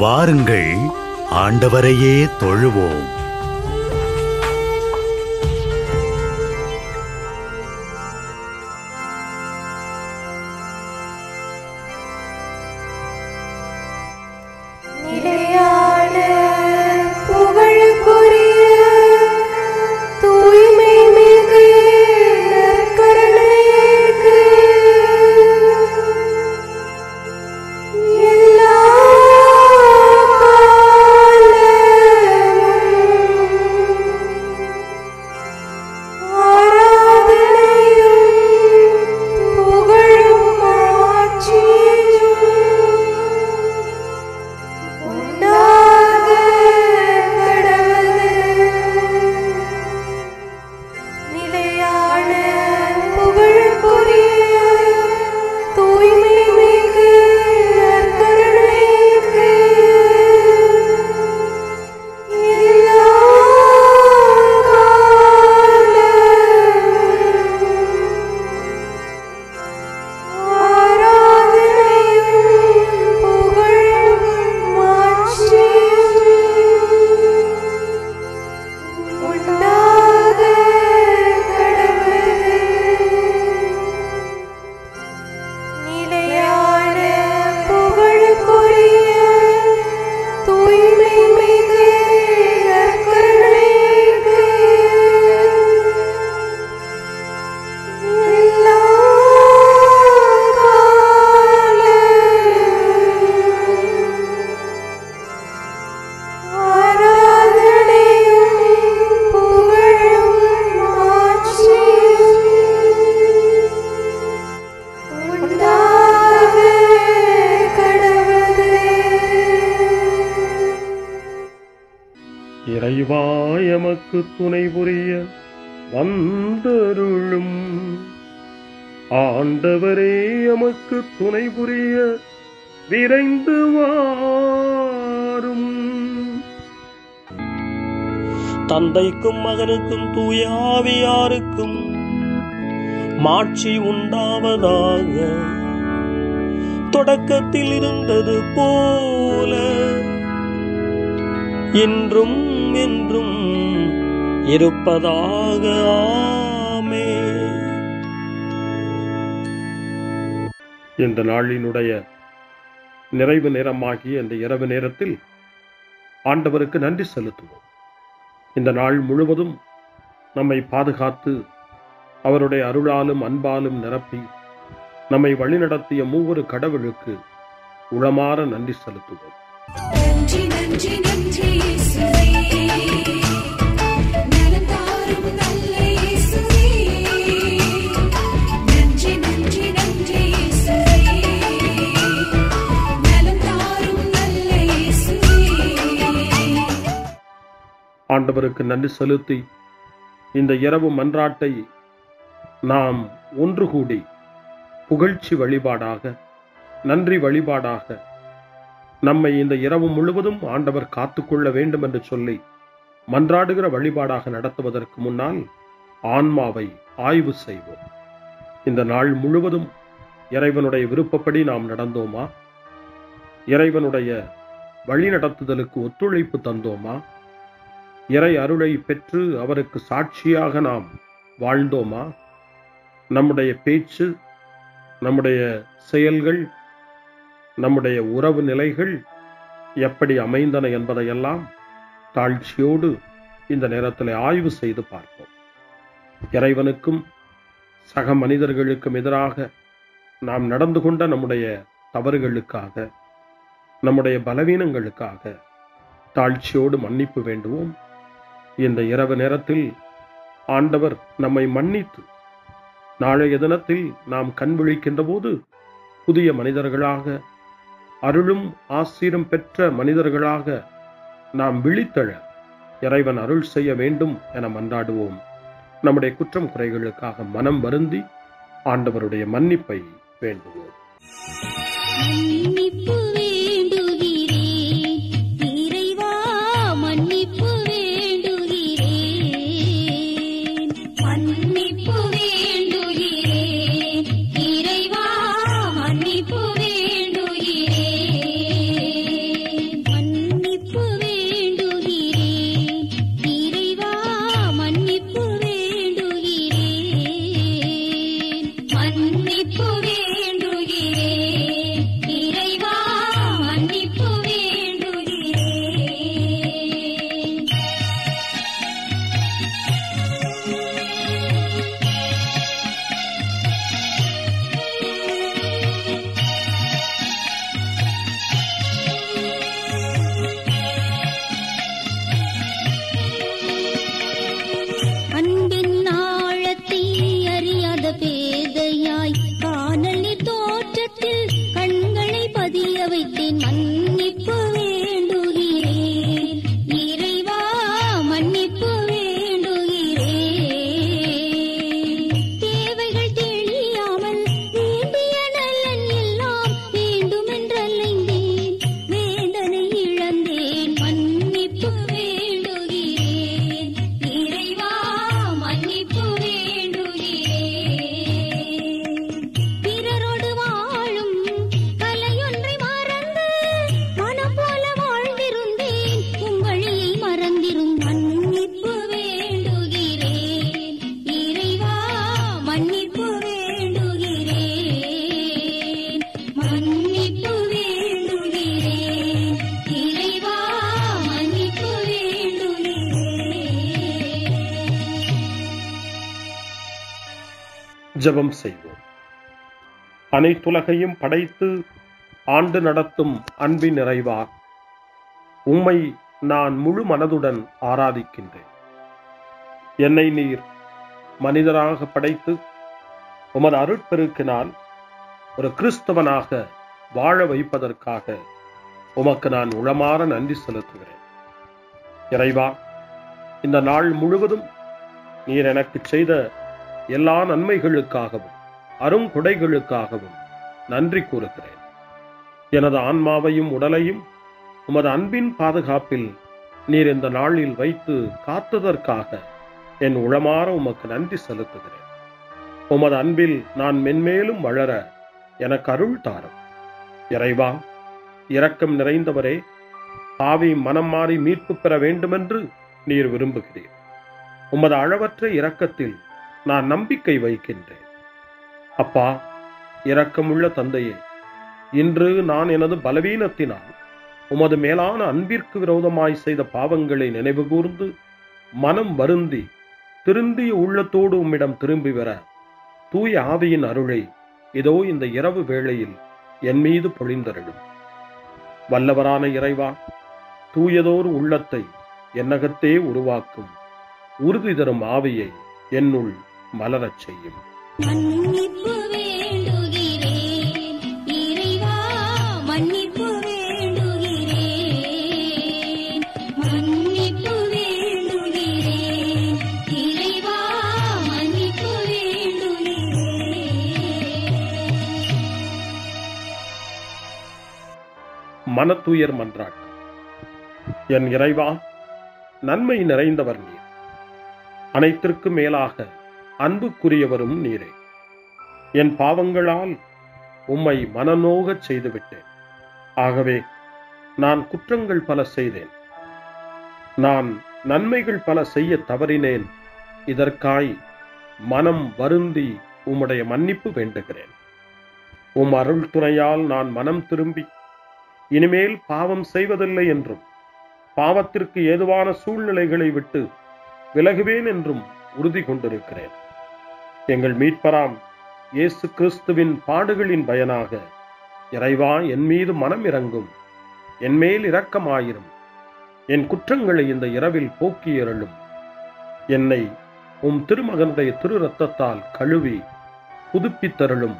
வாருங்கள், ஆண்டவரையே தொழுவோம். இறைவா எமக்கு துணை புரிய வந்தருளும். ஆண்டவரே எமக்கு துணை புரிய விரைந்து வாரும். தந்தைக்கும் மகனுக்கும் தூய ஆவியாருக்கும் மாட்சி உண்டாவதாக. தொடக்கத்தில் இருந்தது போல இன்றும் என்றும் இருப்பதாக. ஆமென். இந்த நாளினுடைய நிறைவு நேரமாகிய இந்த இரவு நேரத்தில் ஆண்டவருக்கு நன்றி செலுத்துவோம். இந்த நாள் முழுவதும் நம்மை பாதுகாத்து அவருடைய அருளாலும் அன்பாலும் நிரப்பி நம்மை வழிநடத்திய மூவரு கடவுளுக்கு உளமாற நன்றி செலுத்துவோம். நன்றி நன்றி நன்றி இயேசுவே, நலம் தாரும் நல்ல இயேசுவே. நன்றி நன்றி நன்றி இயேசுவே, நலம் தாரும் நல்ல இயேசுவே. ஆண்டவருக்கு நன்றி செலுத்தி இந்த இரவு மன்றாட்டை நாம் ஒன்று கூடி புகழ்ச்சி வழிபாடாக, நன்றி வழிபாடாக நம்மை இந்த இரவு முழுவதும் ஆண்டவர் காத்துக்கொள்ள வேண்டும் என்று சொல்லி மன்றாடுகிற வழிபாடாக நடத்துவதற்கு முன்னால் ஆன்மாவை ஆய்வு செய்வோம். இந்த நாள் முழுவதும் இறைவனுடைய விருப்பப்படி நாம் நடந்தோமா? இறைவனுடைய வழி நடத்துதலுக்கு ஒத்துழைப்பு தந்தோமா? இறை அருளை பெற்று அவருக்கு சாட்சியாக நாம் வாழ்ந்தோமா? நம்முடைய பேச்சு, நம்முடைய செயல்கள், நம்முடைய உறவு நிலைகள் எப்படி அமைந்தன என்பதையெல்லாம் தாழ்ச்சியோடு இந்த நேரத்தில் ஆய்வு செய்து பார்ப்போம். இறைவனுக்கும் சக மனிதர்களுக்கும் எதிராக நாம் நடந்து கொண்ட நம்முடைய தவறுகளுக்காக, நம்முடைய பலவீனங்களுக்காக தாழ்ச்சியோடு மன்னிப்பு வேண்டுவோம். இந்த இரவு நேரத்தில் ஆண்டவர் நம்மை மன்னித்து நாளைய தினத்தில் நாம் கண் விழிக்கின்ற போது புதிய மனிதர்களாக, அருளும் ஆசீரும் பெற்ற மனிதர்களாக நாம் விழித்தெழ இறைவன் அருள் செய்ய வேண்டும் என மன்றாடுவோம். நம்முடைய குற்றம் குறைகளுக்காக மனம் வருந்தி ஆண்டவருடைய மன்னிப்பை வேண்டுவோம். மன்னிப்பு வேண்டுகிறேன் இறைவா, மன்னிப்பு வேண்டுகிறேன். மன்னிப்பு வேண்டுகிறேன் இறைவா, மன்னிப்பு வேண்டுகிறேன். மன்னிப்பு வேண்டுகிறேன் இறைவா மன்னிப்பு வேண்டுகிறேன் தேவைகள் தெரியாமல் வேண்டிய நலன் எல்லாம் வேண்டுமென்றலைந்தேன் வேதனை இழந்தேன் மன்னிப்பு வேண்டுகிறேன் இறைவா மன்னிப்பு வேண்டுகிறேன் பிறரோடு வாழும் கலையொன்றை மறந்து மனம் போல வாழ்ந்திருந்தேன் உம் வழியை மறந்திரும் மன்னிப்பு வேண்டுகிறேன் இறைவா மன்னிப்பு வேண்டுகிறேன் மன்னிப்பு வேண்டுகிறேன் இறைவா மன்னிப்பு வேண்டுகிறேன். ஜெபம் செய்வோம். அனைத்துலகையும் படைத்து ஆண்டு நடத்தும் அன்பின் நிறைவா, உம்மை நான் முழு மனதுடன் ஆராதிக்கின்றேன். என்னை நீர் மனிதராக படைத்து உமது அருட்பெருக்கினால் ஒரு கிறிஸ்தவனாக வாழ வைப்பதற்காக உமக்கு நான் உளமாற நன்றி செலுத்துகிறேன். இறைவா, இந்த நாள் முழுவதும் நீர் எனக்கு செய்த எல்லா நன்மைகளுக்காகவும் அருங்கொடைகளுக்காகவும் நன்றி கூறுகிறேன். எனது ஆன்மாவையும் உடலையும் உமது அன்பின் பாதுகாப்பில் நீர் இந்த நாளில் வைத்து காத்ததற்காக என் உளமாற உமக்கு நன்றி செலுத்துகிறேன். உமது அன்பில் நான் மென்மேலும் வளர எனக்கு அருள் தாரும். இறைவா, இரக்கம் நிறைந்தவரே, பாவி மனம் மாறி மீட்பு பெற வேண்டுமென்று நீர் விரும்புகிறீர். உமது அளவற்ற இரக்கத்தில் நான் நம்பிக்கை வைக்கின்றேன். அப்பா, இரக்கமுள்ள தந்தையே, இன்று நான் எனது பலவீனத்தினால் உமது மேலான அன்பிற்கு விரோதமாய் செய்த பாவங்களை நினைவு கூர்ந்து மனம் வருந்தி திருந்திய உள்ளத்தோடு உம்மிடம் திரும்பி வர தூய ஆவியின் அருளை இதோ இந்த இரவு வேளையில் என் மீது பொழிந்தருளும். வல்லவரான இறைவா, தூயதோர் உள்ளத்தை என்னகத்தே உருவாக்கும் உறுதி தரும் ஆவியை என்னுள் மலரச் செய்யும். மன்னிப்பு வேண்டுகிறேன் இறைவா மன்னிப்பு வேண்டுகிறேன் மன்னிப்பு வேண்டுகிறேன் இறைவா மன்னிப்பு வேண்டுகிறேன். மனத்துயர் மன்றாட்டு. என் இறைவா, நன்மை நிறைந்தவர் நீர், அனைத்திற்கும் மேலாக அன்புக்குரியவரும் நீரே. என் பாவங்களால் உம்மை மனநோகச் செய்துவிட்டேன். ஆகவே நான் குற்றங்கள் பல செய்தேன். நான் நன்மைகள் பல செய்ய தவறினேன். இதற்காய் மனம் வருந்தி உம்முடைய மன்னிப்பு வேண்டுகிறேன். உம் அருள் துணையால் நான் மனம் திரும்பி இனிமேல் பாவம் செய்வதில்லை என்றும் பாவத்திற்கு ஏதுவான சூழ்நிலைகளை விட்டு விலகுவேன் என்றும் உறுதி கொண்டிருக்கிறேன். எங்கள் மீட்பராம் இயேசு கிறிஸ்துவின் பாடுகளின் பயனாக இறைவா, என் மீது மனம் இறங்கும், என் மேல் இரக்கமாயிரும். என் குற்றங்களை இந்த இரவில் போக்கி அருளும். என்னை உம் திருமகனுடைய திரு இரத்தத்தால் கழுவி புதுப்பித்தருளும்,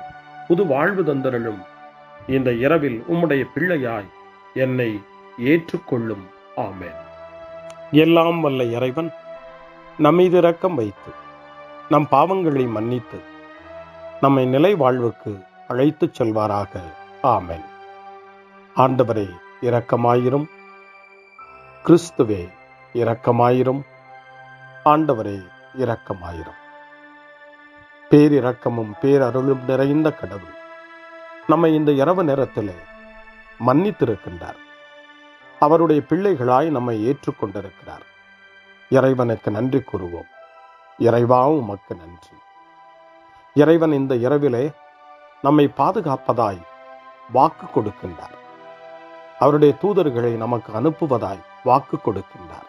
புது வாழ்வு தந்தருளும். இந்த இரவில் உம்முடைய பிள்ளையாய் என்னை ஏற்றுக்கொள்ளும். ஆமென். எல்லாம் வல்ல இறைவன் நம்மீது இரக்கம் வைத்து நம் பாவங்களை மன்னித்து நம்மை நிலை வாழ்வுக்கு அழைத்துச் செல்வாராக. ஆமென். ஆண்டவரே இரக்கமாயிரும். கிறிஸ்துவே இரக்கமாயிரும். ஆண்டவரே இரக்கமாயிரும். பேரிரக்கமும் பேரருளும் நிறைந்த கடவுள் நம்மை இந்த இரவு நேரத்திலே மன்னித்திருக்கின்றார். அவருடைய பிள்ளைகளாய் நம்மை ஏற்றுக்கொண்டிருக்கிறார். இறைவனுக்கு நன்றி கூறுவோம். இறைவா, உமக்கு நன்றி. இறைவன் இந்த இரவிலே நம்மை பாதுகாப்பதாய் வாக்கு கொடுக்கின்றார். அவருடைய தூதர்களை நமக்கு அனுப்புவதாய் வாக்கு கொடுக்கின்றார்.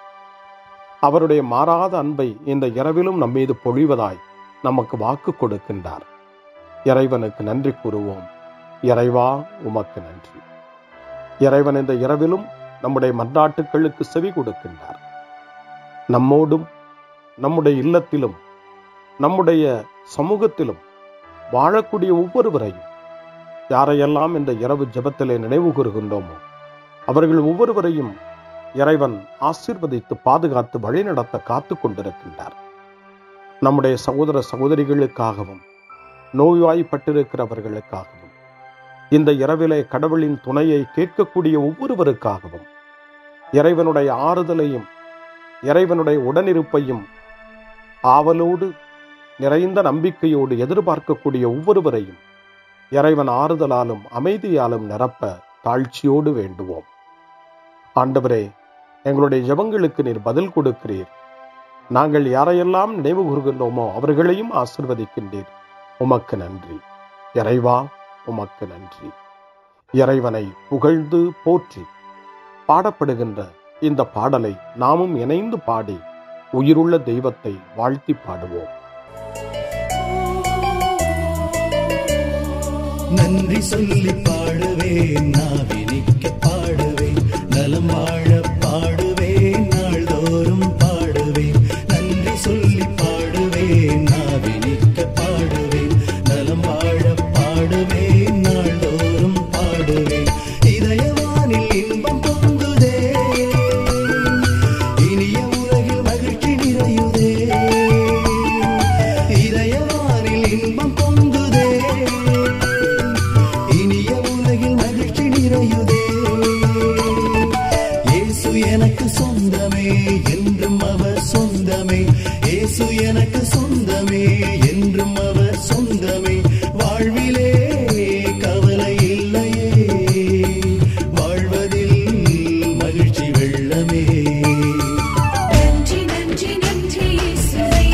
அவருடைய மாறாத அன்பை இந்த இரவிலும் நம்மீது பொழிவதாய் நமக்கு வாக்கு கொடுக்கின்றார். இறைவனுக்கு நன்றி கூறுவோம். இறைவா, உமக்கு நன்றி. இறைவன் இந்த இரவிலும் நம்முடைய மன்றாட்டுக்களுக்கு செவி கொடுக்கின்றார். நம்மோடும் நம்முடைய இல்லத்திலும் நம்முடைய சமூகத்திலும் வாழக்கூடிய ஒவ்வொருவரையும், யாரையெல்லாம் இந்த இரவு ஜெபத்திலே நினைவு கூறுகின்றோமோ அவர்கள் ஒவ்வொருவரையும் இறைவன் ஆசீர்வதித்து பாதுகாத்து வழிநடத்த காத்து கொண்டிருக்கின்றார். நம்முடைய சகோதர சகோதரிகளுக்காகவும் நோய்வாய்ப்பட்டிருக்கிறவர்களுக்காகவும் இந்த இரவிலே கடவுளின் துணையை கேட்கக்கூடிய ஒவ்வொருவருக்காகவும் இறைவனுடைய ஆறுதலையும் இறைவனுடைய உடனிருப்பையும் ஆவலோடு நிறைந்த நம்பிக்கையோடு எதிர்பார்க்கக்கூடிய ஒவ்வொருவரையும் இறைவன் ஆறுதலாலும் அமைதியாலும் நிரப்ப தாழ்ச்சியோடு வேண்டுவோம். ஆண்டவரே, எங்களுடைய ஜெபங்களுக்கு நீர் பதில் கொடுக்கிறீர். நாங்கள் யாரையெல்லாம் நினைவு கூர்கின்றோமோ அவர்களையும் ஆசீர்வதிக்கின்றீர். உமக்கு நன்றி. இறைவா, உமக்கு நன்றி. இறைவனை புகழ்ந்து போற்றி பாடப்படுகின்ற இந்த பாடலை நாமும் இணைந்து பாடி உயிருள்ள தெய்வத்தை வாழ்த்தி பாடுவோம். நன்றி சொல்லி பாடுவேன், நாவினிக்க பாடுவேன், நலம் வாழ பாடுவேன், நாள்தோறும் பாடுவேன். நன்றி சொல்லி பாடுவேன், நாவினிக்க பாடுவேன், நலம் வாழ பாடுவேன், நாள்தோறும் பாடுவேன். இதயவானில் இன்பம் பொங்குதே, இனிய உலகில் மகிழ்ச்சி நிறையுதே. இதயவானில் இன்பம் பொங்குதே, இனிய உலகில் மகிழ்ச்சி நிறையுதே. இயேசு எனக்கு சொந்தமே, என்றும் அவர் சொந்தமே. இயேசு எனக்கு சொந்தமே, என்றும் அவர் சொந்தமே. வாழ்விலே கவலை இல்லையே, வாழ்வதில் மகிழ்ச்சி வெள்ளமே. நன்றி நன்றி நன்றி இயேசுவே,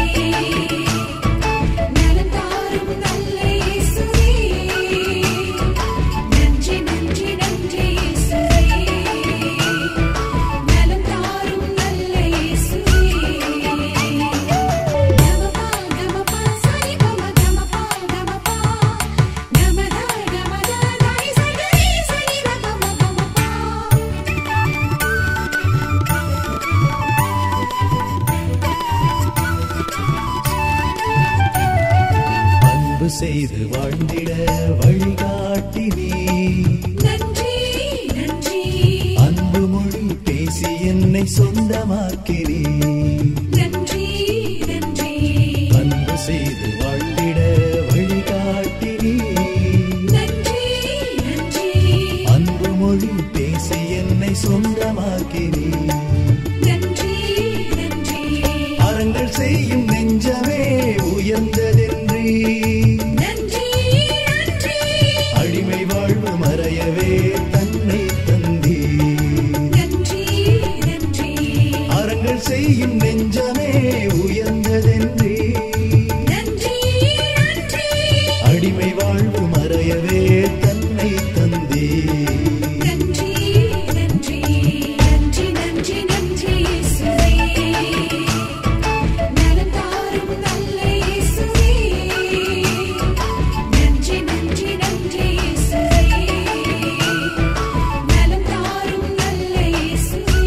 நலம் தாரும் நல்ல இயேசுவே. நன்றி நன்றி நன்றி இயேசுவே, நலம் தாரும் நல்ல இயேசுவே. கமபா கமபா சரி கம கமபா கமபா கமதா கமதா தாய் சரி சரி கமபா கமபா. அன்பு செய்து வாழ்ந்திட வழிகாட்டி நீ, நன்றி நன்றி அன்பு மொழி பேசி என்னை சொந்தமாக்கி நீ. நன்றி நன்றி அன்பு செய்து வாழ்ந்திட வழிகாட்டி நீ, நன்றி நன்றி அன்பு மொழி பேசி என்னை சொந்தமாக்கி நீ. நன்றி நன்றி அறங்கள் செய்யும் நெஞ்சமே உயர்ந்ததென்றி, நன்றி நன்றி அடிமை வாழ்வு மறையவே தன்னை தந்தி. நன்றி நன்றி அறங்கள் செய்யும் நெஞ்சமே உயர்ந்ததென்றி, நன்றி நன்றி அடிமை வாழ்வு மறையவே தன்னை தந்தி. நன்றி நன்றி நன்றி நன்றி நன்றி இயேசுவே, நலம் தாரும் நல்ல இயேசுவே. நன்றி நன்றி நன்றி இயேசுவே, நலம் தாரும் நல்ல இயேசுவே.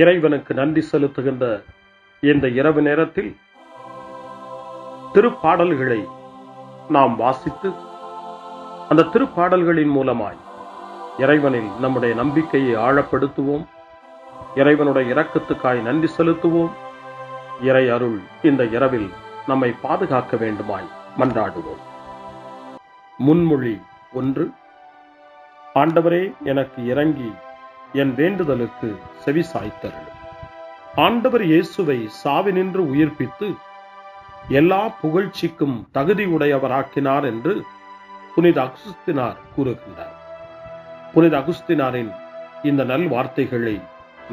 இறைவனுக்கு நன்றி செலுத்துகின்ற இந்த இரவு நேரத்தில் திருப்பாடல்களை நாம் வாசித்து அந்த திருப்பாடல்களின் மூலமாய் இறைவனில் நம்முடைய நம்பிக்கையை ஆழப்படுத்துவோம். இறைவனுடைய இரக்கத்துக்காய் நன்றி செலுத்துவோம். இறை அருள் இந்த இரவில் நம்மை பாதுகாக்க வேண்டுமாய் மன்றாடுவோம். முன்மொழி 1. ஆண்டவரே, எனக்கு இறங்கி என் வேண்டுதலுக்கு செவி சாய்த்தருளும். ஆண்டவர் இயேசுவை சாவினின்று உயிர்ப்பித்து எல்லா புகழ்ச்சிக்கும் தகுதி உடையவராக்கினார் என்று புனித அகுஸ்தினார் கூறுகின்றார். புனித அகுஸ்தினாரின் இந்த நல் வார்த்தைகளை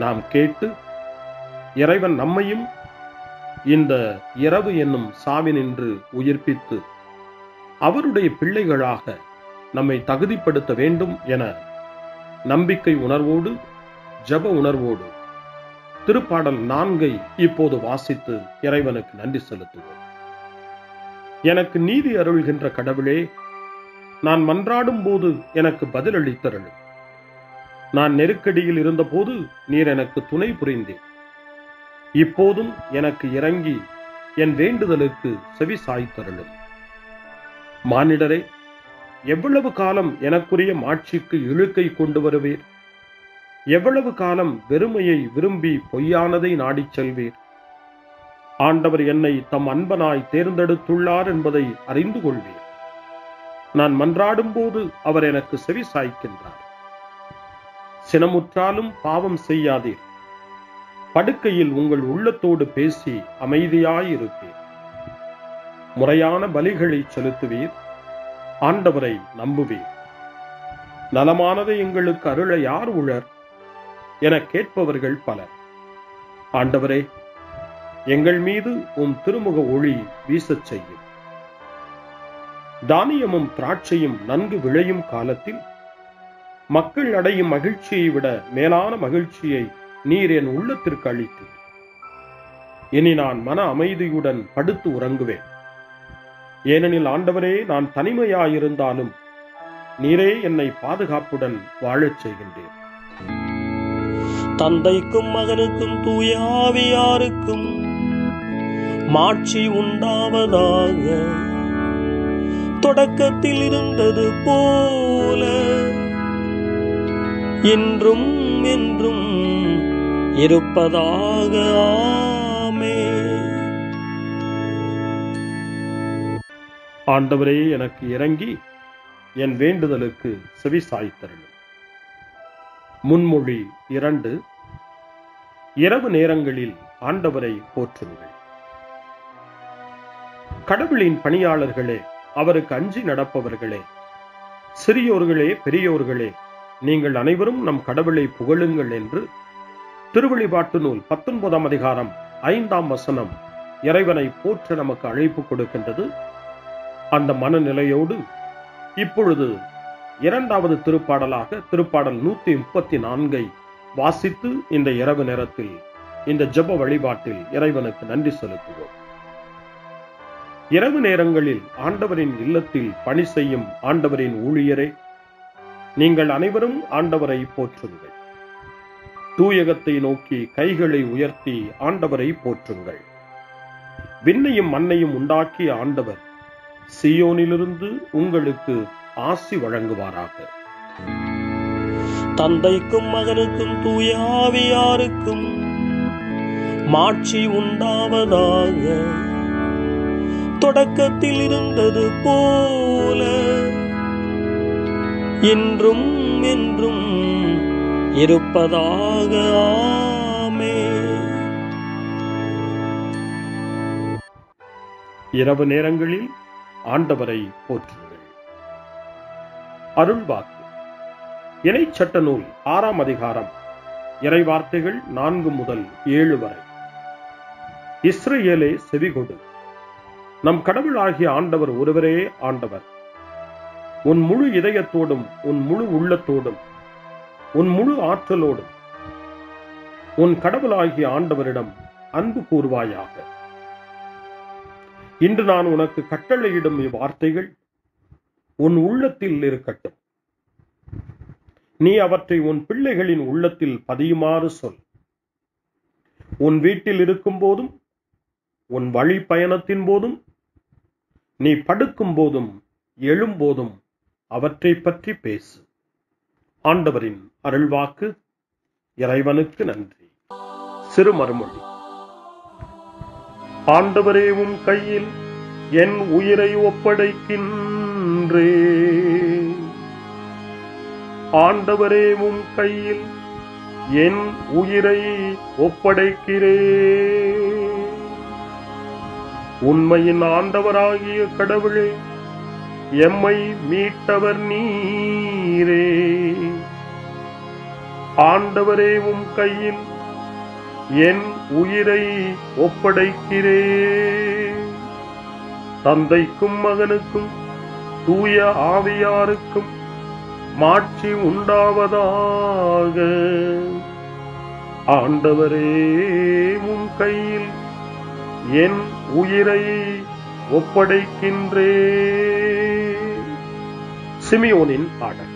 நாம் கேட்டு இறைவன் நம்மையும் இந்த இரவு என்னும் சாவினின்று உயிர்ப்பித்து அவருடைய பிள்ளைகளாக நம்மை தகுதிப்படுத்த வேண்டும் என நம்பிக்கை உணர்வோடு ஜப உணர்வோடு திருப்பாடல் 4 இப்போது வாசித்து இறைவனுக்கு நன்றி செலுத்துவோம். எனக்கு நீதி அருள்கின்ற கடவுளே, நான் மன்றாடும் போது எனக்கு பதிலளித்தருளும். நான் நெருக்கடியில் இருந்தபோது நீர் எனக்கு துணை புரிந்தீர். இப்போதும் எனக்கு இறங்கி என் வேண்டுதலுக்கு செவி சாய்த்தருளும். மானிடரே, எவ்வளவு காலம் எனக்குரிய மாட்சிக்கு இழுக்கை கொண்டு வருவீர்? எவ்வளவு காலம் வெறுமையை விரும்பி பொய்யானதை நாடிச் செல்வீர்? ஆண்டவர் என்னை தம் அன்பனாய் தேர்ந்தெடுத்துள்ளார் என்பதை அறிந்து கொள்வீர். நான் மன்றாடும் போது அவர் எனக்கு செவி சாய்க்கின்றார். சினமுற்றாலும் பாவம் செய்யாதீர். படுக்கையில் உங்கள் உள்ளத்தோடு பேசி அமைதியாயிருப்பீர். முறையான பலிகளை செலுத்துவீர். ஆண்டவரை நம்புவீர். நலமானதை எங்களுக்கு அருள யார் உளர் என கேட்பவர்கள் பலர். ஆண்டவரே, எங்கள் மீது உம் திருமுக ஒளி வீசச் செய்யும். தானியமும் திராட்சையும் நன்கு விளையும் காலத்தில் மக்கள் அடையும் மகிழ்ச்சியை விட மேலான மகிழ்ச்சியை நீர் என் உள்ளத்திற்கு அளித்தீர். இனி நான் மன அமைதியுடன் படுத்து உறங்குவேன். ஏனெனில் ஆண்டவரே, நான் தனிமையாயிருந்தாலும் நீரே என்னை பாதுகாப்புடன் வாழச் செய்கின்றேன். தந்தைக்கும் மகனுக்கும் தூய ஆவியாருக்கும் மாட்சி உண்டாவதாக. தொடக்கத்தில் இருந்தது போல இன்றும் என்றும் இருப்பதாக. ஆமென். ஆண்டவரே, எனக்கு இறங்கி என் வேண்டுதலுக்கு செவி சாய்த்தருளும். முன்மொழி 2. இரவு நேரங்களில் ஆண்டவரை போற்றுங்கள். கடவுளின் பணியாளர்களே, அவருக்கு அஞ்சி நடப்பவர்களே, சிறியோர்களே பெரியோர்களே, நீங்கள் அனைவரும் நம் கடவுளை புகழுங்கள் என்று திருவெளிப்பாட்டு நூல் 19ஆம் அதிகாரம் 5ஆம் வசனம் இறைவனை போற்ற நமக்கு அழைப்பு கொடுக்கின்றது. அந்த மனநிலையோடு இப்பொழுது 2வது திருப்பாடலாக திருப்பாடல் 134 வாசித்து இந்த இரவு நேரத்தில் இந்த ஜெப வழிபாட்டில் இறைவனுக்கு நன்றி செலுத்துவோம். இரவு நேரங்களில் ஆண்டவரின் இல்லத்தில் பணி செய்யும் ஆண்டவரின் ஊழியரே, நீங்கள் அனைவரும் ஆண்டவரை போற்றுங்கள். தூயகத்தை நோக்கி கைகளை உயர்த்தி ஆண்டவரை போற்றுங்கள். விண்ணையும் மண்ணையும் உண்டாக்கிய ஆண்டவர் சீயோனிலிருந்து உங்களுக்கு ஆசி வழங்குவாராக. தந்தைக்கும் மகனுக்கும் தூய ஆவியாருக்கும் மாட்சி உண்டாவதாக. தொடக்கத்தில் இருந்தது போல இன்றும் என்றும் இருப்பதாக. ஆமென். இரவு நேரங்களில் ஆண்டவரை போற்றுங்கள். அருள்வாக்கு இணைச்சட்ட நூல் 6ஆம் அதிகாரம் இறைவார்த்தைகள் 4 முதல் 7 வரை. இஸ்ரவேலே செவிகொடு, நம் கடவுளாகிய ஆண்டவர் ஒருவரே ஆண்டவர். உன் முழு இதயத்தோடும் உன் முழு உள்ளத்தோடும் உன் முழு ஆற்றலோடும் உன் கடவுளாகிய ஆண்டவரிடம் அன்பு கூர்வாயாக. இன்று நான் உனக்கு கட்டளையிடும் இவ்வார்த்தைகள் உன் உள்ளத்தில் இருக்கட்டும். நீ அவற்றை உன் பிள்ளைகளின் உள்ளத்தில் பதியுமாறு சொல். உன் வீட்டில் இருக்கும் போதும் உன் வழி பயணத்தின் போதும் நீ படுக்கும் போதும் எழும்போதும் அவற்றை பற்றி பேசு. ஆண்டவரின் அருள்வாக்கு. இறைவனுக்கு நன்றி. சிறு மறுமொழி. ஆண்டவரே, உம் கையில் என் உயிரை ஒப்படைக்கின்றேன். ஆண்டவரே, உம் கையில் என் உயிரை ஒப்படைக்கிறேன். உண்மையின் ஆண்டவராகிய கடவுளே, எம்மை மீட்டவர் நீரே. ஆண்டவரே, உம் கையில் என் உயிரை ஒப்படைக்கிறேன். தந்தைக்கும் மகனுக்கும் தூய ஆவியாருக்கும் மாட்சி உண்டாவதாக. ஆண்டவரே, உம் கையில் என் உயிரை ஒப்படைக்கின்றேன். சிமியோனின் பாடல்.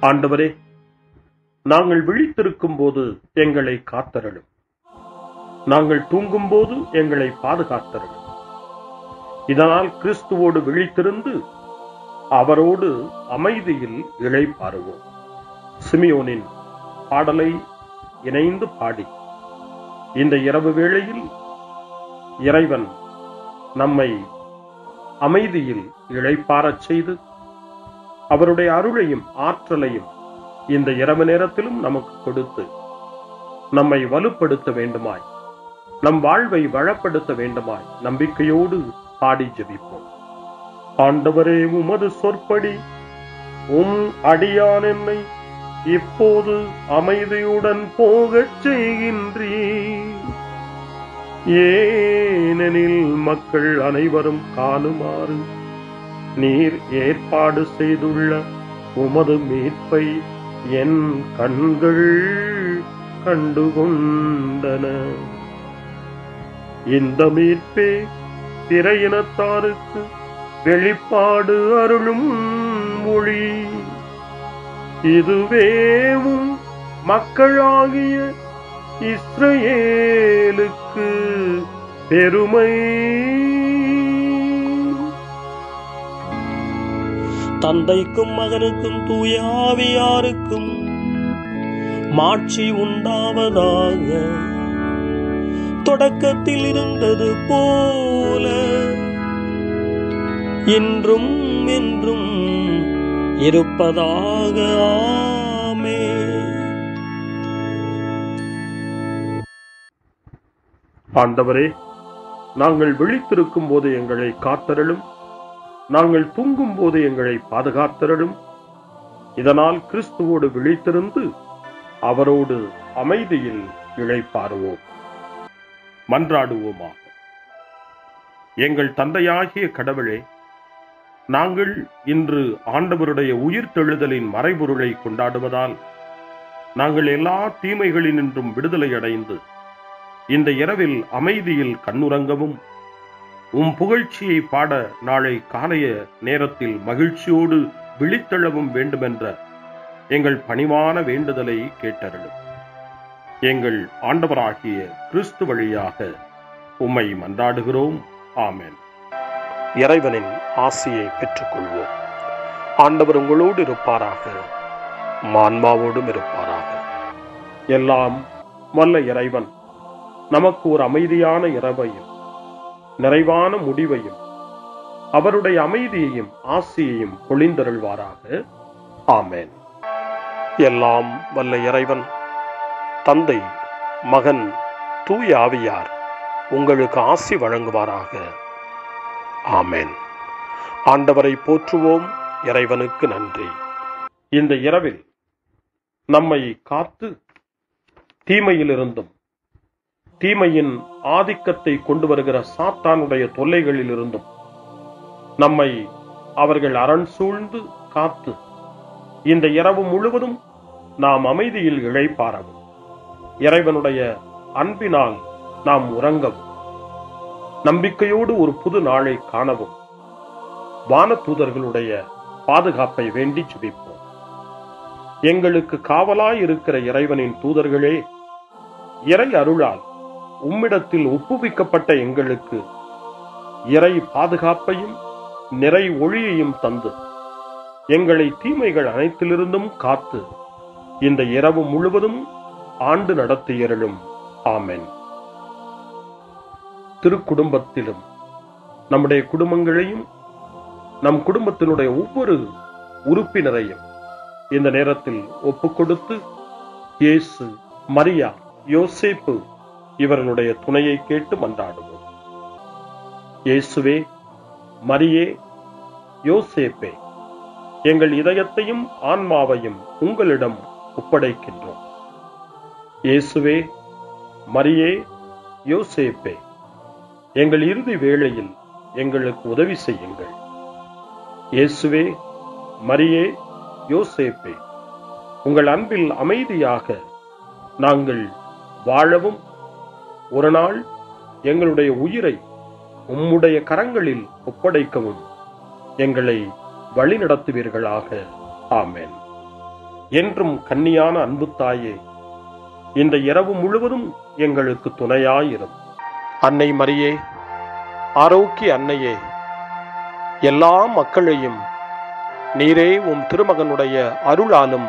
ஆண்டவரே, நாங்கள் விழித்திருக்கும் போது எங்களை காத்தருளும். நாங்கள் தூங்கும் போது எங்களை பாதுகாத்தருளும். இதனால் கிறிஸ்துவோடு விழித்திருந்து அவரோடு அமைதியில் இளைப்பாறுவோம். சிமியோனின் பாடலை இணைந்து பாடி இந்த இரவு வேளையில் இறைவன் நம்மை அமைதியில் இளைப்பாறச் செய்து அவருடைய அருளையும் ஆற்றலையும் இந்த இரவு நேரத்திலும் நமக்கு கொடுத்து நம்மை வலுப்படுத்த வேண்டுமாய், நம் வாழ்வை வளப்படுத்த வேண்டுமாய் நம்பிக்கையோடு பாடி ஜெபிப்போம். ஆண்டவரே, உமது சொற்படி உம் அடியான் என்னை இப்போது அமைதியுடன் போகச் செய்கின்றீர். ஏனெனில் மக்கள் அனைவரும் காணுமாறு நீர் ஏற்பாடு செய்துள்ள உமது மீட்பை என் கண்கள் கண்டுகொண்டன. இந்த மீட்பே பிற இனத்தாருக்கு வெளிப்பாடு அருளும் மொழி. இதுவேவும் மக்களாகிய இஸ்ரவேலுக்கு பெருமை. தந்தைக்கும் மகனுக்கும் தூய ஆவியாருக்கும் மாட்சி உண்டாவதாக. தொடக்கத்தில் இருந்தது போல இன்றும் என்றும் இருப்பதாக. ஆமென். ஆண்டவரே, நாங்கள் விழித்திருக்கும் போது எங்களை காத்தருளும், நாங்கள் தூங்கும் போது எங்களை பாதுகாத்தருளும். இதனால் கிறிஸ்துவோடு விழித்திருந்து அவரோடு அமைதியில் இளைப்பாறுவோம். மன்றாடுவோமாக. எங்கள் தந்தையாகிய கடவுளே, நாங்கள் இன்று ஆண்டவருடைய உயிர்த்தெழுதலின் மறைபொருளை கொண்டாடுவதால் நாங்கள் எல்லா தீமைகளினின்றும் விடுதலை அடைந்து இந்த இரவில் அமைதியில் கண்ணுறங்கவும் உம் புகழ்ச்சியை பாட நாளை காலைய நேரத்தில் மகிழ்ச்சியோடு விழித்தெழவும் வேண்டுமென்ற எங்கள் பணிவான வேண்டுதலை கேட்டருளும். எங்கள் ஆண்டவராகிய கிறிஸ்து வழியாக உம்மை மன்றாடுகிறோம். ஆமென். இறைவனின் ஆசியை பெற்றுக்கொள்வோம். ஆண்டவர் உங்களோடு இருப்பாராக, ஆன்மாவோடும் இருப்பாராக. எல்லாம் வல்ல இறைவன் நமக்கு ஒரு அமைதியான இரவையும் நிறைவான முடிவையும் அவருடைய அமைதியையும் ஆசியையும் பொழிந்தருள்வாராக. ஆமென். எல்லாம் வல்ல இறைவன் தந்தை, மகன், தூய ஆவியார் உங்களுக்கு ஆசி வழங்குவாராக. ஆமென். ஆண்டவரை போற்றுவோம். இறைவனுக்கு நன்றி. இந்த இரவில் நம்மை காத்து தீமையிலிருந்தும் தீமையின் ஆதிக்கத்தை கொண்டு வருகிற சாத்தானுடைய தொல்லைகளில் இருந்தும் நம்மை அவர்கள் அரண் சூழ்ந்து காத்து இந்த இரவு முழுவதும் நாம் அமைதியில் இளைப்பாறவும், இறைவனுடைய அன்பினால் நாம் உறங்கவும், நம்பிக்கையோடு ஒரு புது நாளை காணவும் வானதூதர்களுடைய பாதுகாப்பை வேண்டி ஜெபிப்போம். எங்களுக்கு காவலாய் இருக்கிற இறைவனின் தூதர்களே, இறை அருளால் உம்மிடத்தில் ஒப்புவிக்கப்பட்ட எங்களுக்கு இறை பாதுகாப்பையும் நிறை ஒளியையும் தந்து எங்களை தீமைகள் அனைத்திலிருந்தும் காத்து இந்த இரவு முழுவதும் ஆண்டு நடத்தியருளும். ஆமென். திருக்குடும்பத்திலும் நம்முடைய குடும்பங்களையும் நம் குடும்பத்தினுடைய ஒவ்வொரு உறுப்பினரையும் இந்த நேரத்தில் ஒப்புக்கொடுத்து இயேசு, மரியா, யோசேப்பு இவர்களுடைய துணையை கேட்டு மன்றாடுவோம். இயேசுவே, மரியே, யோசேப்பே, எங்கள் இதயத்தையும் ஆன்மாவையும் உங்களிடம் ஒப்படைக்கின்றோம். இயேசுவே, மரியே, யோசேப்பே, எங்கள் இறுதி வேளையில் எங்களுக்கு உதவி செய்யுங்கள். இயேசுவே, மரியே, யோசேப்பே, உங்கள் அன்பில் அமைதியாக நாங்கள் வாழவும் ஒரு நாள் எங்களுடைய உயிரை உம்முடைய கரங்களில் ஒப்படைக்கவும் எங்களை வழிநடத்துவீர்களாக. ஆமென். என்றும் கன்னியான அன்பு தாயே, இந்த இரவு முழுவதும் எங்களுக்கு துணையாயிரும். அன்னை மரியே, ஆரோக்கிய அன்னையே, எல்லா மக்களையும் நீரே உம் திருமகனுடைய அருளாலும்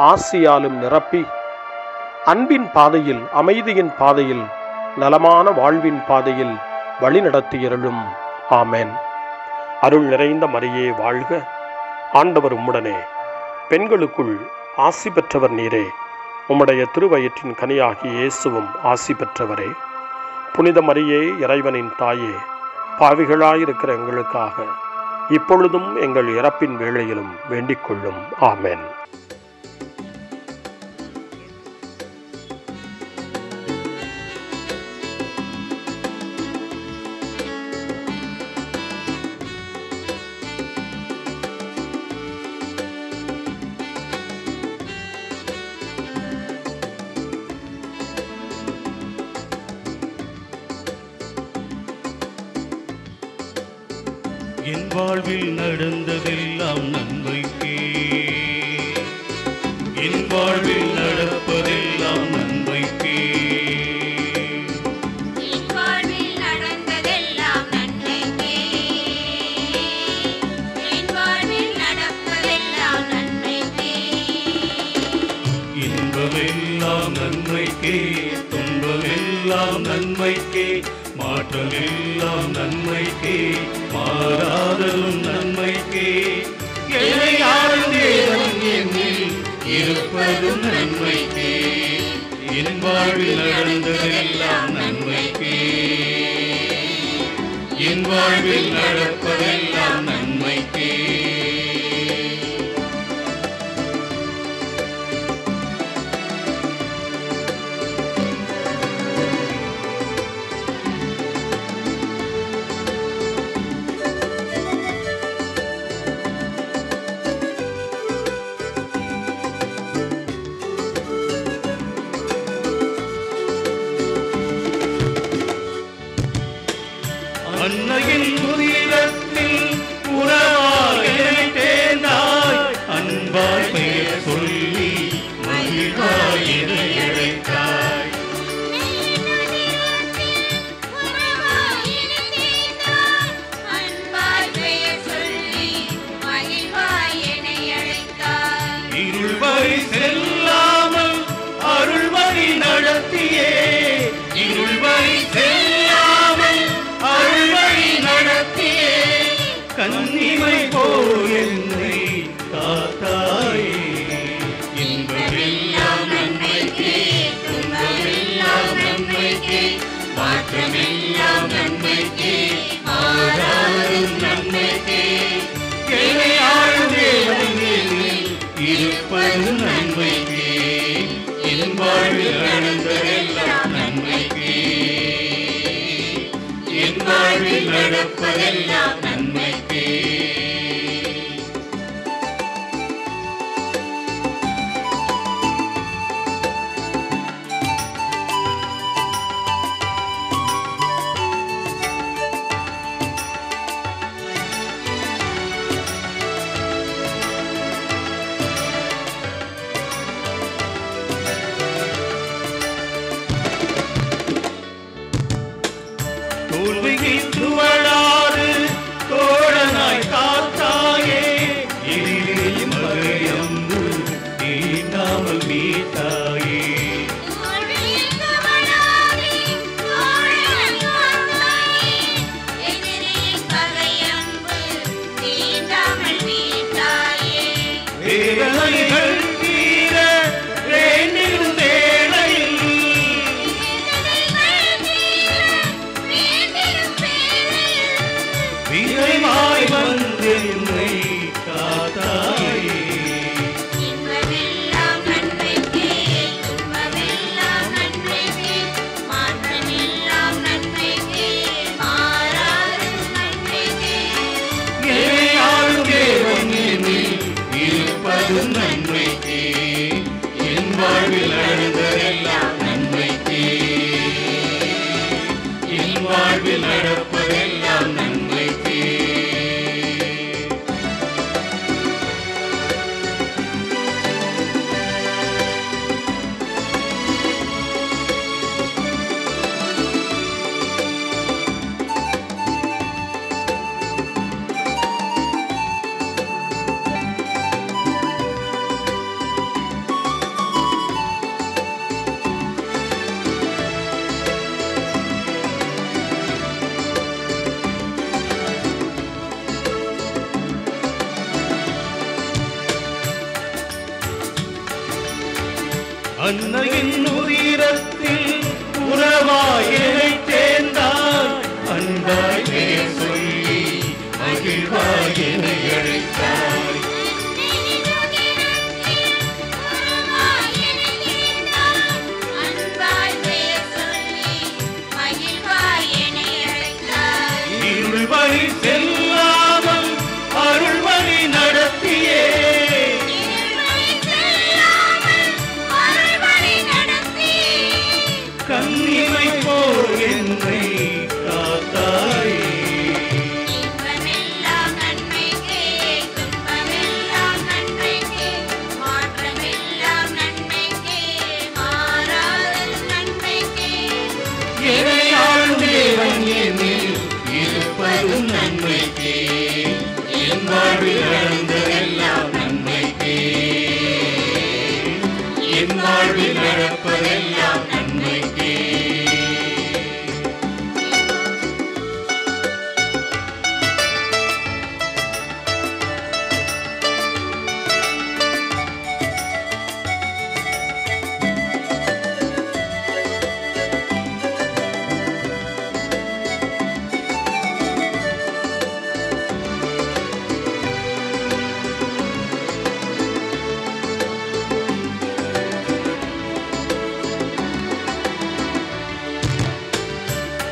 ஆசியாலும் நிரப்பி அன்பின் பாதையில், அமைதியின் பாதையில், நலமான வாழ்வின் பாதையில் வழிநடத்தியருளும். ஆமென். அருள் நிறைந்த மரியே வாழ்க, ஆண்டவர் உம்முடனே, பெண்களுக்குள் ஆசி பெற்றவர் நீரே, உம்முடைய திருவயிற்றின் கனியாகிய இயேசுவும் ஆசி பெற்றவரே. புனித மரியே, இறைவனின் தாயே, பாவிகளாயிருக்கிற எங்களுக்காக இப்பொழுதும் எங்கள் இறப்பின் வேளையிலும் வேண்டிக் கொள்ளும். ஆமென். என் வாழ்வில் நடந்ததெல்லாம் நன்மைக்கே, என் வாழ்வில் நடப்பதெல்லாம் நன்மைக்கே. என் வாழ்வில் நடந்ததெல்லாம் நன்மைக்கே, என் வாழ்வில் நடப்பதெல்லாம் நன்மைக்கே. இன்பமெல்லாம் நன்மைக்கே, துன்பமெல்லாம் நன்மைக்கே, மாற்றமெல்லாம் நன்மைக்கே, மாறாதலும் நன்மைக்கே. என்னை ஆளும் தேவன் என்னில் இருப்பதும் நன்மைக்கே, என் வாழ்வில் நடந்ததெல்லாம் நன்மைக்கே, என் வாழ்வில் நடப்பதெல்லாம் நன்மைக்கே. அன்னையின் உதிரத்தில் உறவாய் என்னை தேர்ந்தாய், அன்பாய் பெயர் சொல்லி மகிழ்வாய் என்னை அழைத்தாய். உறவாய் என்னை தேர்ந்தாய், அன்பாய் பெயர் சொல்லி மகிழ்வாய் என்னை அழைத்தாய். இருள் வழி செல்லாமல் அருள் வழி நடத்தியே, இருள் வழி செல்லாமல் அருள் வழி நடத்தியே, கன்னிமை போல் என்னை காத்தாயே. இன்பமெல்லாம் நன்மைக்கே, துன்பமெல்லாம் நன்மைக்கே, மாற்றமெல்லாம் நன்மைக்கே, மாறாதும் நன்மைக்கே. என்னை ஆளும் தேவன் என்னில் இருப்பதும் நன்மைக்கே, என் வாழ்வில் நடந்ததெல்லாம் நன்மைக்கே, என் வாழ்வில் நடப்பதெல்லாம் நன்மைக்கே. தோல்வியை துவளாது தோழனாய் காத்தாயே, எதிரில் மறையம்பு தீண்டாமல் மீட்டாயே. தோல்வியில் துவளாதே, தோழனாய் காத்தாயே, எதிரில் பகையம்பு தீண்டாமல் மீட்டாயே. வேதனைகள் தீர வேண்டிடும் வேளையில், வீரமாய் வந்து என்னை காத்தாயே. இன்பமெல்லாம் நன்மைக்கே, துன்பமெல்லாம் நன்மைக்கே, மாற்றமெல்லாம் நன்மைக்கே, மாறாதும் நன்மைக்கே. என்னை ஆளும் தேவன் என்னில் இருப்பதும் நன்மைக்கே, என் வாழ்வில் நடந்ததெல்லாம் நன்மைக்கே, என் வாழ்வில் நடப்பதெல்லாம் நன்மைக்கே. அன்னையின் உதிரத்தில் உறவாய் என்னைச் சேர்ந்தாய். அன்பாய் பெயர் சொல்லி மகிழ்வாய் என்னை அழைத்தாய். இருள் வழி செல்லாமல் அருள் வழி நடத்தியே கண்ணிமை போல் என்னை காத்தாயே. எனையாளும் தேவன் என்னில் இருப்பதும் நன்மைக்கே. என் வாழ்வில் நடந்ததெல்லாம் நன்மைக்கே. என் வாழ்வில் நடப்பதெல்லாம் நன்மைக்கே.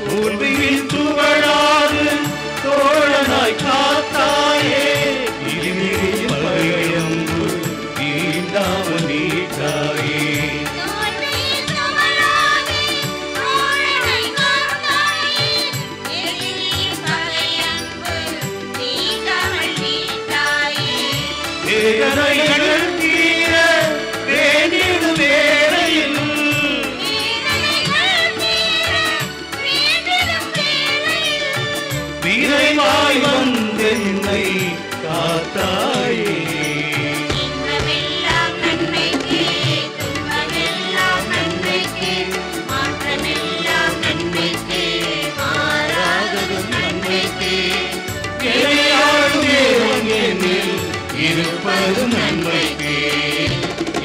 தோல்வியில் துவழாது தோழனாய் காத்தாயே. இருமிழில் பகையம்பு தீண்டாமல் நீட்டாயே. வேதனைகள் தீர வேண்டிடும் வேளையில் விரைவாய் வந்தென்னை காத்தாயே. எனையாளும் தேவன் என்னில் இருப்பதும் நன்மைக்கே.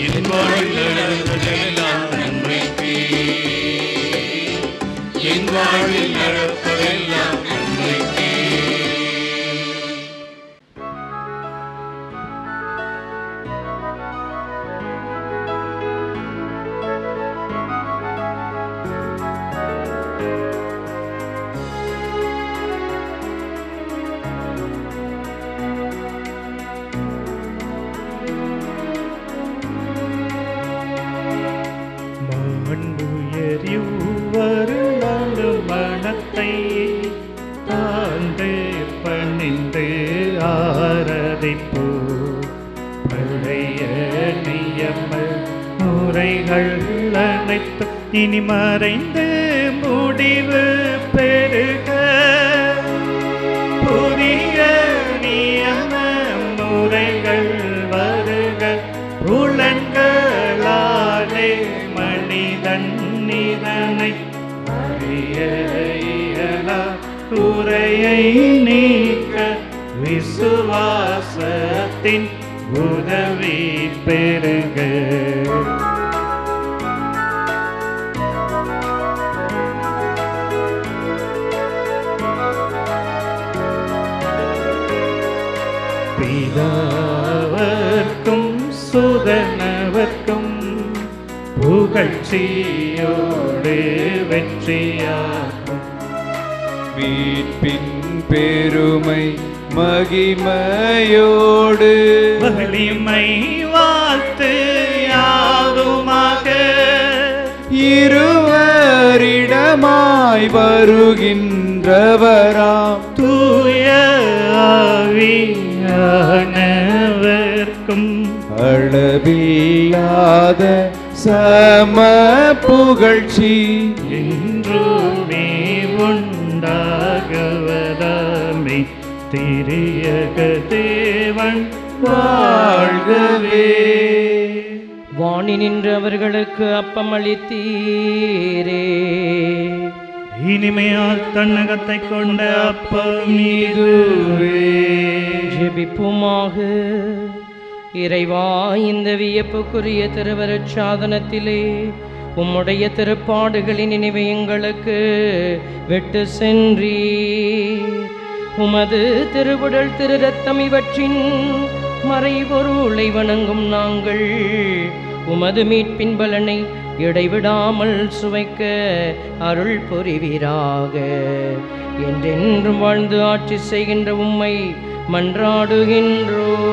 என் வாழ்வில் நடந்ததெல்லாம் நன்மைக்கே. என் வாழ்வில் நடப்பதெல்லாம் நன்மைக்கே. மனத்தை தாழ்ந்து பணிந்து ஆராதிப்போ. பழைய நியம முறைகள் அனைத்து இனி மறைந்து முடிவு பெருக. புதிய நியம முறைகள் வருக. புலன்களாலே மனிதன் இதனை அறிய இயலா. குறையை நீக்க விசுவாசத்தின் உதவி பெருக. பிதாவர்க்கும் சுதனவர்க்கும் புகழ்ச்சியோடு வெற்றியாகும். மீட்பின் பெருமை மகிமையோடு வலிமை வாழ்த்து யாதுமாக. இருவரிடமாய் வருகின்றவராம் தூய ஆவியானவர்க்கும் அளவில்லாத சம புகழ்ச்சி என்றுமே உண்டாகவதாமே. திரியக தேவன் வாழ்கவே. வாணி நின்று அவர்களுக்கு அப்பம் அளித்தீரே. இனிமையால் தன்னகத்தை கொண்ட அப்பம் இதுவே. ஜெபிப்புமாக. இறைவா, இந்த வியப்புக்குரிய திருவருட் சாதனத்திலே உம்முடைய திருப்பாடுகளின் நினைவை எங்களுக்கு விட்டு சென்றீர். உமது திருவுடல் திரு ரத்தம் இவற்றின் மறைபொருளை வணங்கும் நாங்கள் உமது மீட்பின் பலனை இடைவிடாமல் சுவைக்க அருள் புரிவீராக. என்றென்றும் வாழ்ந்து ஆட்சி செய்கின்ற உம்மை மன்றாடுகின்றோம்.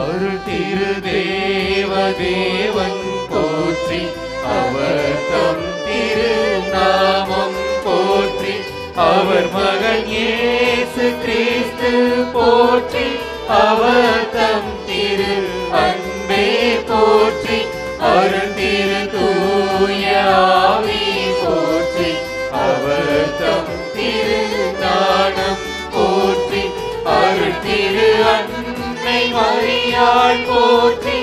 அருள் திரு தேவதேவன் போற்றி, அவர் தம் திரு நாமம் போற்றி, அவர் மகன் இயேசு கிறிஸ்து போற்றி, அவர் தம் திரு அன்பே போற்றி, அருள் திரு தூய ஆவி போற்றி, அவர் தம் திரு ஞானம் போற்றி, அருள் திரு அன்னை மரியாள் போற்றி,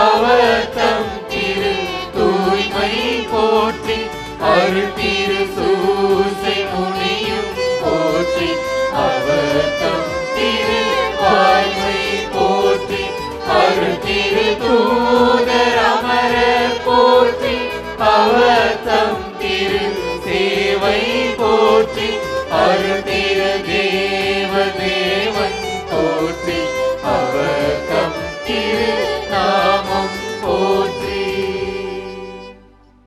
அவர் தம் திரு தூய்மை போற்றி, அருள் திரு சூசை முனியும் போற்றி, அவர் தம் திரு வாய்மை போற்றி, அருள் திரு தூதர் அமரர் போற்றி, அவர் தம் திரு சேவை போற்றி, அருள்